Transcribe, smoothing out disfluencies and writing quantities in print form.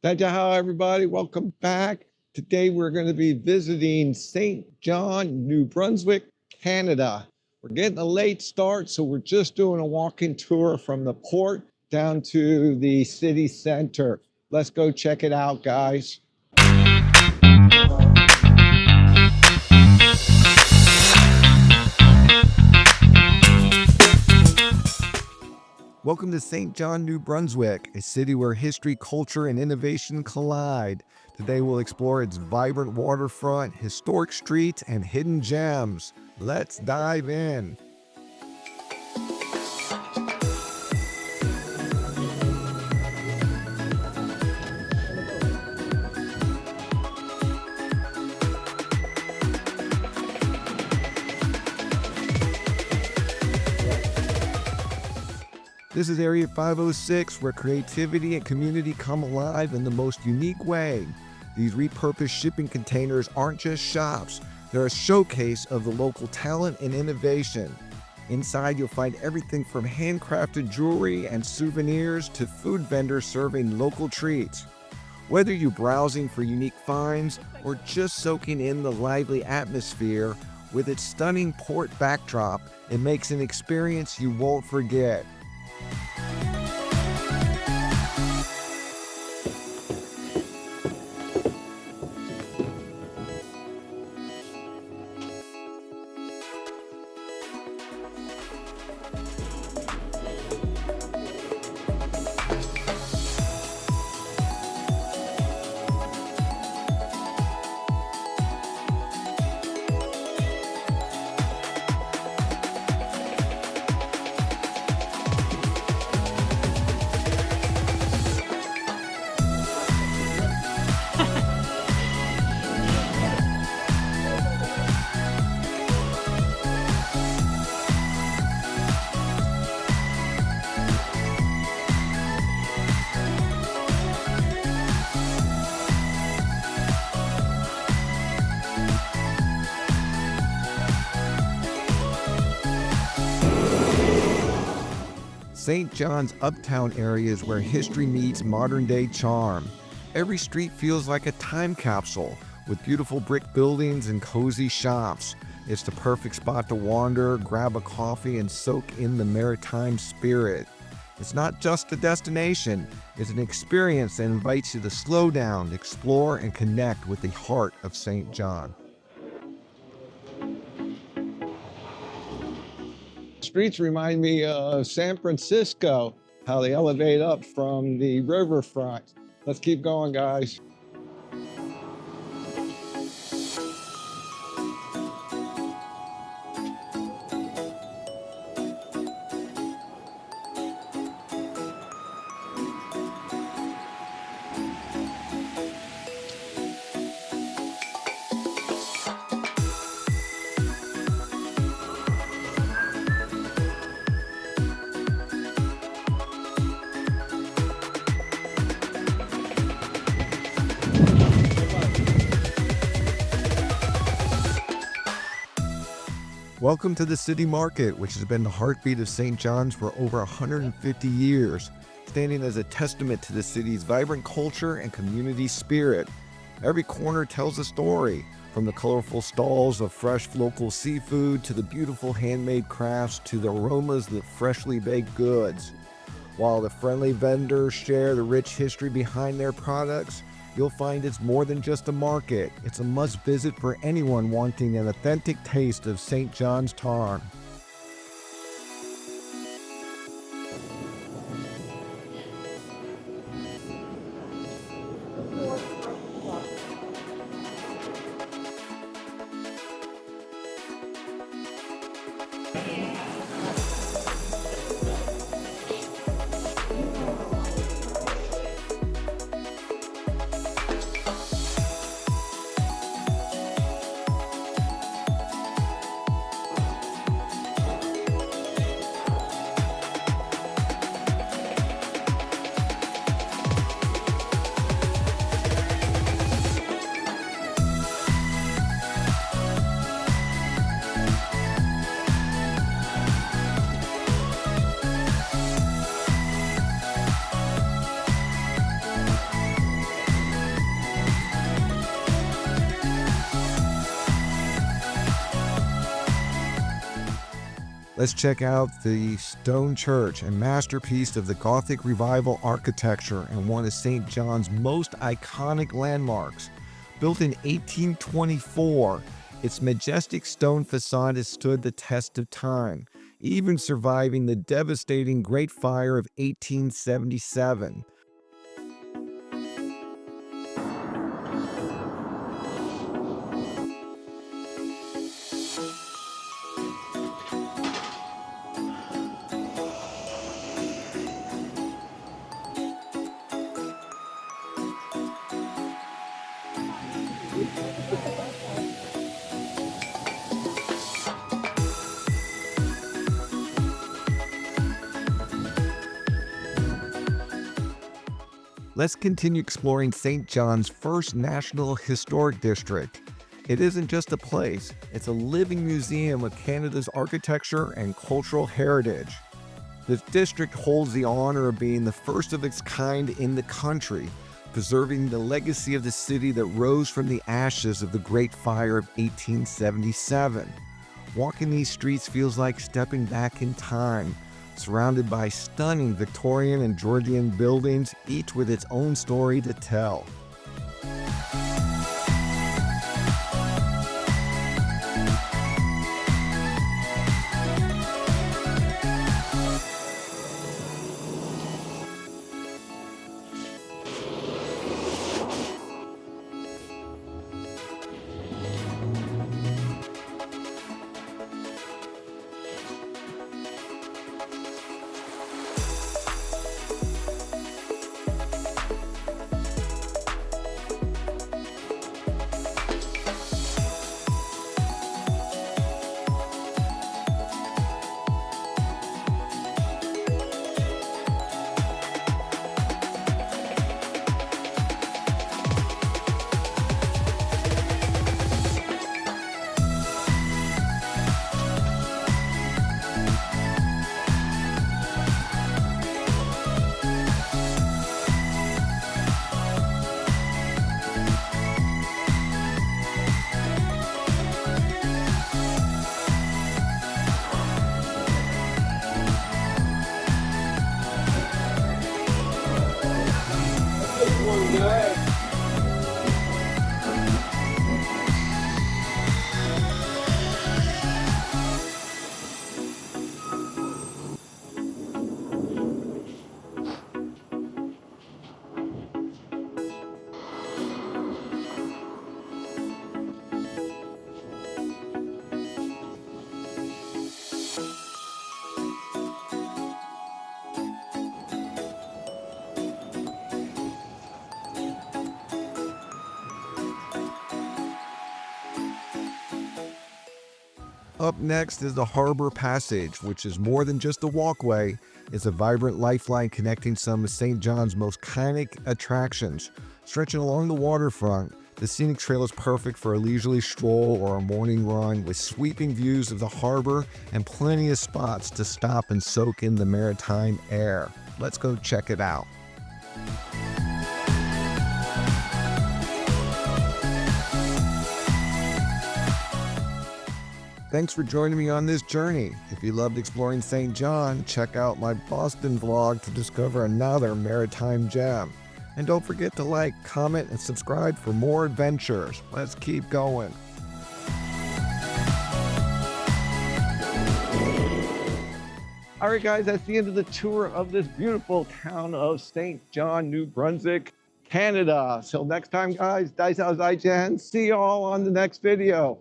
Dajaha, everybody. Welcome back. Today we're going to be visiting Saint John, New Brunswick, Canada. We're getting a late start, so we're just doing a walking tour from the port down to the city center. Let's go check it out, guys. Welcome to Saint John, New Brunswick, a city where history, culture, and innovation collide. Today we'll explore its vibrant waterfront, historic streets, and hidden gems. Let's dive in. This is Area 506, where creativity and community come alive in the most unique way. These repurposed shipping containers aren't just shops, they're a showcase of the local talent and innovation. Inside, you'll find everything from handcrafted jewelry and souvenirs to food vendors serving local treats. Whether you're browsing for unique finds or just soaking in the lively atmosphere, with its stunning port backdrop, it makes an experience you won't forget. St. John's Uptown area is where history meets modern-day charm. Every street feels like a time capsule, with beautiful brick buildings and cozy shops. It's the perfect spot to wander, grab a coffee, and soak in the maritime spirit. It's not just a destination, it's an experience that invites you to slow down, explore, and connect with the heart of St. John. Streets remind me of San Francisco, how they elevate up from the riverfront. Let's keep going, guys. Welcome to the City Market, which has been the heartbeat of St. John's for over 150 years, standing as a testament to the city's vibrant culture and community spirit. Every corner tells a story, from the colorful stalls of fresh local seafood to the beautiful handmade crafts to the aromas of freshly baked goods. While the friendly vendors share the rich history behind their products, you'll find it's more than just a market. It's a must-visit for anyone wanting an authentic taste of St. John's charm. Let's check out the stone church, a masterpiece of the Gothic Revival architecture and one of St. John's most iconic landmarks. Built in 1824, its majestic stone facade has stood the test of time, even surviving the devastating Great Fire of 1877. Let's continue exploring St. John's first National Historic District. It isn't just a place, it's a living museum of Canada's architecture and cultural heritage. This district holds the honor of being the first of its kind in the country, preserving the legacy of the city that rose from the ashes of the Great Fire of 1877. Walking these streets feels like stepping back in time, surrounded by stunning Victorian and Georgian buildings, each with its own story to tell. Up next is the Harbour Passage, which is more than just a walkway. It's a vibrant lifeline connecting some of St. John's most iconic attractions. Stretching along the waterfront, the scenic trail is perfect for a leisurely stroll or a morning run with sweeping views of the harbor and plenty of spots to stop and soak in the maritime air. Let's go check it out. Thanks for joining me on this journey. If you loved exploring St. John, check out my Boston vlog to discover another maritime gem. And don't forget to like, comment, and subscribe for more adventures. Let's keep going. All right, guys, that's the end of the tour of this beautiful town of St. John, New Brunswick, Canada. Till next time, guys, see y'all on the next video.